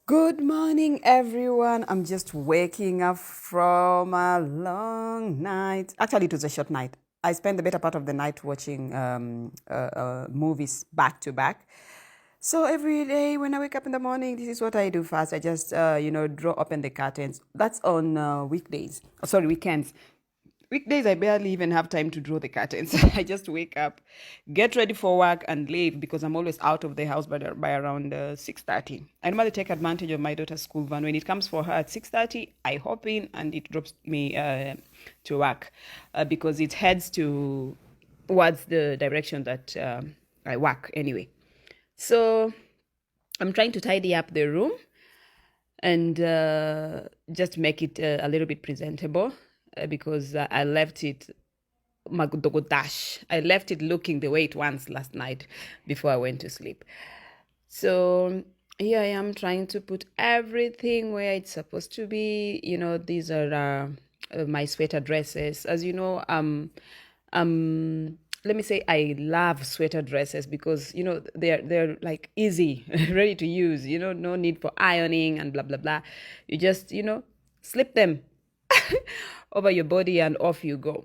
Good morning, everyone. I'm just waking up from a long night. Actually, it was a short night. I spent the better part of the night watching movies back to back. So every day when I wake up in the morning, this is what I do first. I just, draw open the curtains. That's on weekdays. Oh, sorry, weekends. Weekdays, I barely even have time to draw the curtains. I just wake up, get ready for work, and leave because I'm always out of the house by around 6:30. I normally take advantage of my daughter's school van. When it comes for her at 6:30, I hop in and it drops me to work because it heads towards the direction that I work anyway. So I'm trying to tidy up the room and just make it a little bit presentable because I left it Magodash. I left it looking the way it was last night before I went to sleep. So here I am trying to put everything where it's supposed to be. These are my sweater dresses. As you know, let me say I love sweater dresses because they're like easy, ready to use. No need for ironing and blah blah blah. You just slip them over your body and off you go.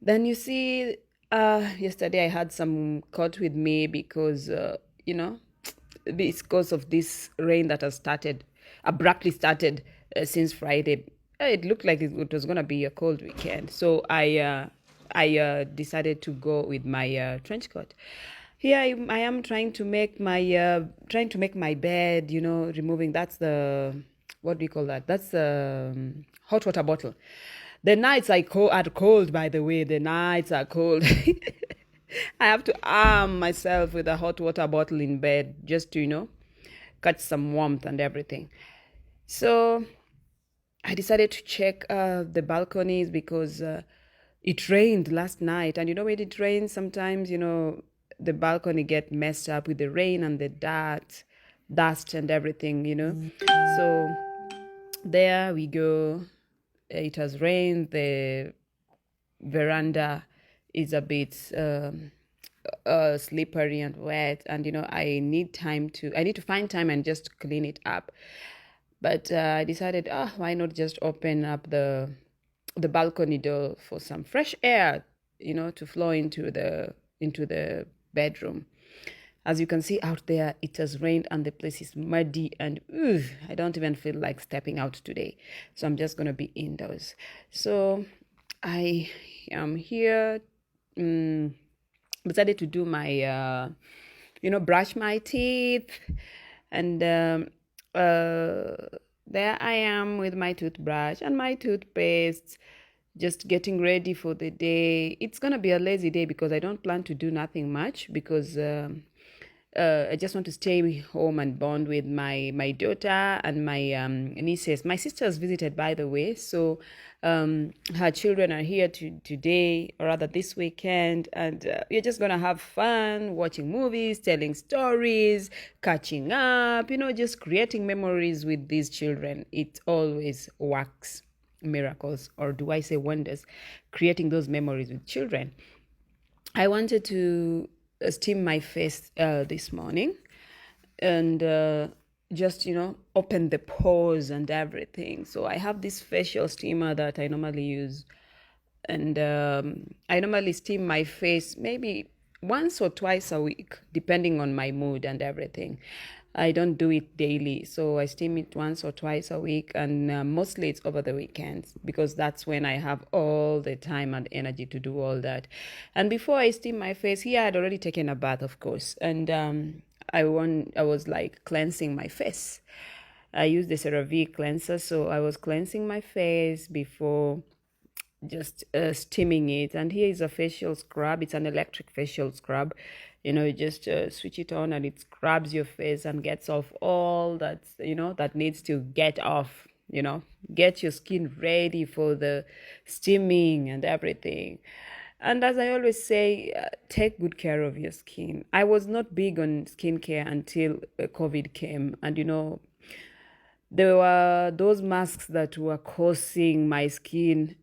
Then you see, yesterday I had some caught with me because, because of this rain that has abruptly started since Friday. It looked like it was going to be a cold weekend. So I decided to go with my trench coat. Here I am trying to make my bed, removing what do you call that? That's the hot water bottle. The nights are cold, by the way. The nights are cold. I have to arm myself with a hot water bottle in bed just to, catch some warmth and everything. So I decided to check the balconies because it rained last night. And when it rains, sometimes, the balcony get messed up with the rain and the dust and everything. So there we go. It has rained. The veranda is a bit slippery and wet, and I need to find time and just clean it up. But I decided, why not just open up the balcony door for some fresh air, to flow into the bedroom. As you can see out there, it has rained and the place is muddy and I don't even feel like stepping out today. So I'm just going to be indoors. So I am here, decided to do my, brush my teeth. And there I am with my toothbrush and my toothpaste, just getting ready for the day. It's going to be a lazy day because I don't plan to do nothing much because I just want to stay home and bond with my daughter and my nieces. My sister has visited, by the way, so her children are here today, or rather this weekend, and we're just gonna have fun watching movies, telling stories, catching up. Just creating memories with these children. It always works miracles, or do I say wonders? Creating those memories with children. I wanted to steam my face this morning and just open the pores and everything. So I have this facial steamer that I normally use, and I normally steam my face maybe once or twice a week depending on my mood and everything. I don't do it daily, so I steam it once or twice a week, and mostly it's over the weekends because that's when I have all the time and energy to do all that. And before I steam my face, here I had already taken a bath, of course, and I was like cleansing my face. I used the CeraVe cleanser, so I was cleansing my face before just steaming it. And here is a facial scrub. It's an electric facial scrub. You just switch it on and it scrubs your face and gets off all that that needs to get off. Get your skin ready for the steaming and everything. And as I always say, take good care of your skin. I was not big on skincare until COVID came, and there were those masks that were causing my skin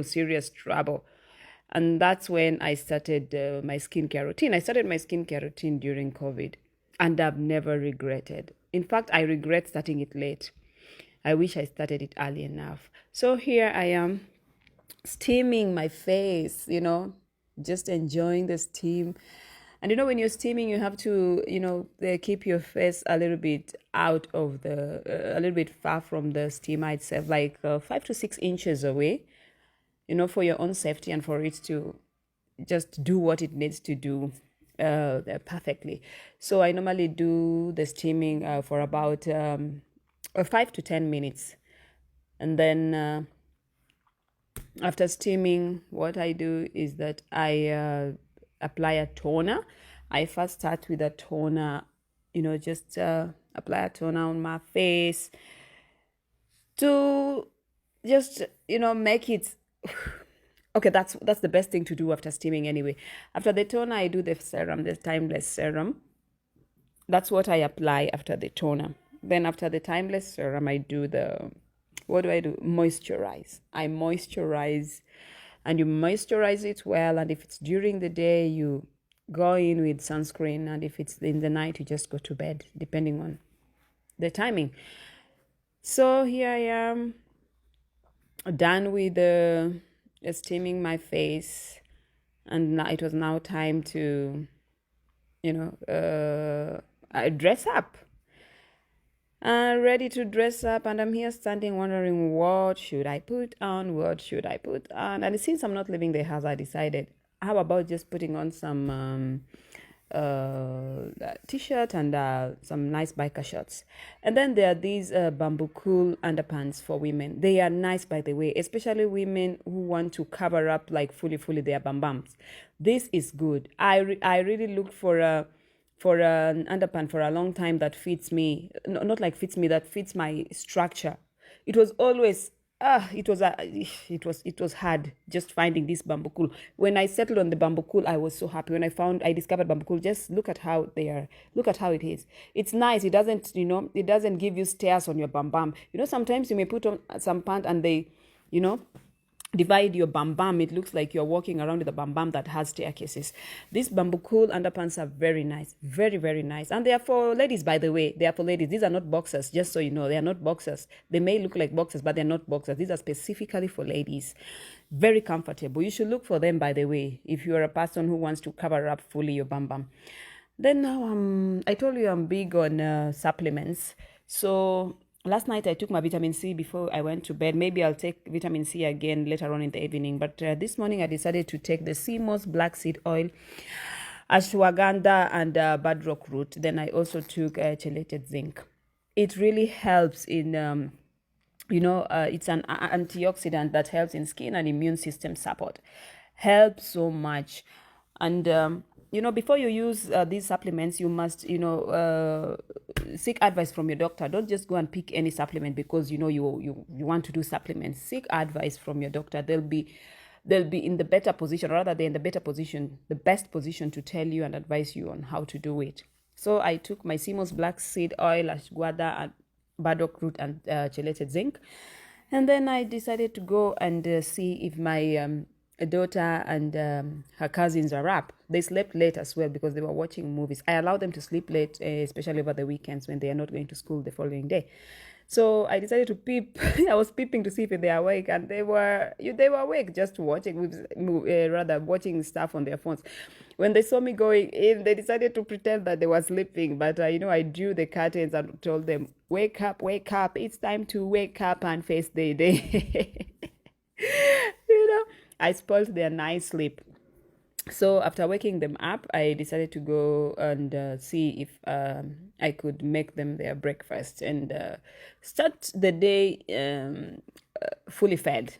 serious trouble. And that's when I started my skincare routine. I started my skincare routine during COVID. and I've never regretted. In fact, I regret starting it late. I wish I started it early enough. So here I am, steaming my face, just enjoying the steam. And when you're steaming, you have to, keep your face a little bit out of a little bit far from the steamer itself, like 5 to 6 inches away, for your own safety and for it to just do what it needs to do perfectly. So I normally do the steaming for about 5 to 10 minutes. And then after steaming, what I do is that I apply a toner. I first start with a toner, just apply a toner on my face to just, make it. Okay, that's the best thing to do after steaming anyway. After the toner, I do the serum, the Timeless serum. That's what I apply after the toner. Then after the Timeless serum, I do what do I do? Moisturize. I moisturize, and you moisturize it well. And if it's during the day, you go in with sunscreen. And if it's in the night, you just go to bed, depending on the timing. So here I am, done with steaming my face. And it was now time to, dress up. Ready to dress up, and I'm here standing wondering, what should I put on? And since I'm not leaving the house, I decided, how about just putting on some t-shirt and some nice biker shorts. And then there are these bamboo cool underpants for women. They are nice, by the way, especially women who want to cover up like fully their bambams. This is good. I really looked for an underpant for a long time that fits me. Not like fits me, that fits my structure. It was always it was hard just finding this bamboo cool. When I settled on the bamboo cool, I was so happy. When I discovered bamboo cool, just look at how they are. Look at how it is. It's nice. It doesn't give you stairs on your bam bam. Sometimes you may put on some pant and they, divide your bam bam. It looks like you're walking around with a bam bam that has staircases. These bamboo cool underpants are very nice, very, very nice. And they are for ladies, by the way. They are for ladies. These are not boxers, just so you know. They are not boxers. They may look like boxers, but they're not boxers. These are specifically for ladies. Very comfortable. You should look for them, by the way, if you are a person who wants to cover up fully your bam bam. Then now I told you I'm big on supplements. So last night I took my vitamin C before I went to bed. Maybe I'll take vitamin C again later on in the evening. But this morning I decided to take the sea moss black seed oil, ashwagandha, and badrock root. Then I also took chelated zinc. It really helps in, it's an antioxidant that helps in skin and immune system support. Helps so much. And before you use these supplements, you must, seek advice from your doctor. Don't just go and pick any supplement because you want to do supplements. Seek advice from your doctor. They'll be in the better position, rather they're in the better position, the best position to tell you and advise you on how to do it. So I took my sea moss black seed oil, ashwagandha, and badrock root, and chelated zinc. And then I decided to go and see if my daughter and her cousins are up. They slept late as well because they were watching movies. I allow them to sleep late, especially over the weekends when they are not going to school the following day. So I decided to peep. I was peeping to see if they are awake, and they were awake, just watching, watching stuff on their phones. When they saw me going in, they decided to pretend that they were sleeping. But I drew the curtains and told them, "Wake up, wake up! It's time to wake up and face the day." I spoiled their nice sleep. So after waking them up, I decided to go and see if I could make them their breakfast and start the day fully fed.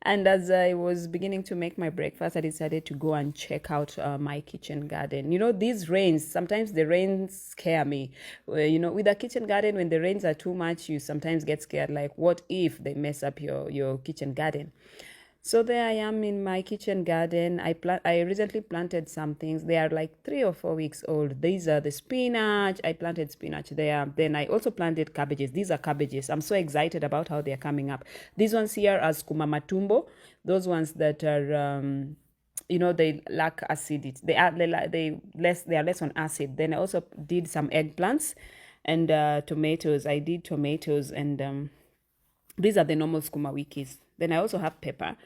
And as I was beginning to make my breakfast, I decided to go and check out my kitchen garden. These rains, sometimes the rains scare me. With a kitchen garden, when the rains are too much, you sometimes get scared, like, what if they mess up your kitchen garden? So there I am in my kitchen garden. I recently planted some things. They are like 3 or 4 weeks old. These are the spinach. I planted spinach there. Then I also planted cabbages. These are cabbages. I'm so excited about how they're coming up. These ones here are skuma matumbo. Those ones that are, they lack acid. They are less on acid. Then I also did some eggplants and tomatoes. I did tomatoes, and these are the normal skuma wikis. Then I also have pepper.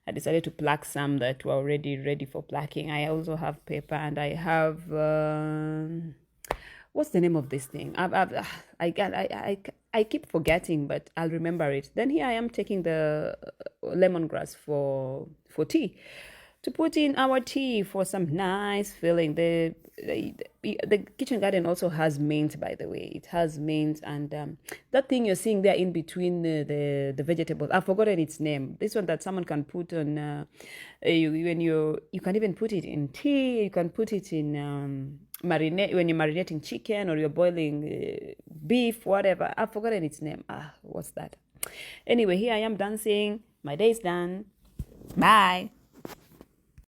I decided to pluck some that were already ready for plucking. I also have pepper, and I have what's the name of this thing? I keep forgetting, but I'll remember it. Then here I am taking the lemongrass for tea, to put in our tea for some nice feeling. The kitchen garden also has mint, by the way. It has mint, and that thing you're seeing there in between the vegetables, I've forgotten its name. This one that someone can put on you can even put it in tea. You can put it in marinate when you're marinating chicken or you're boiling beef, whatever. I've forgotten its name. What's that? Anyway, here I am dancing. My day is done. Bye.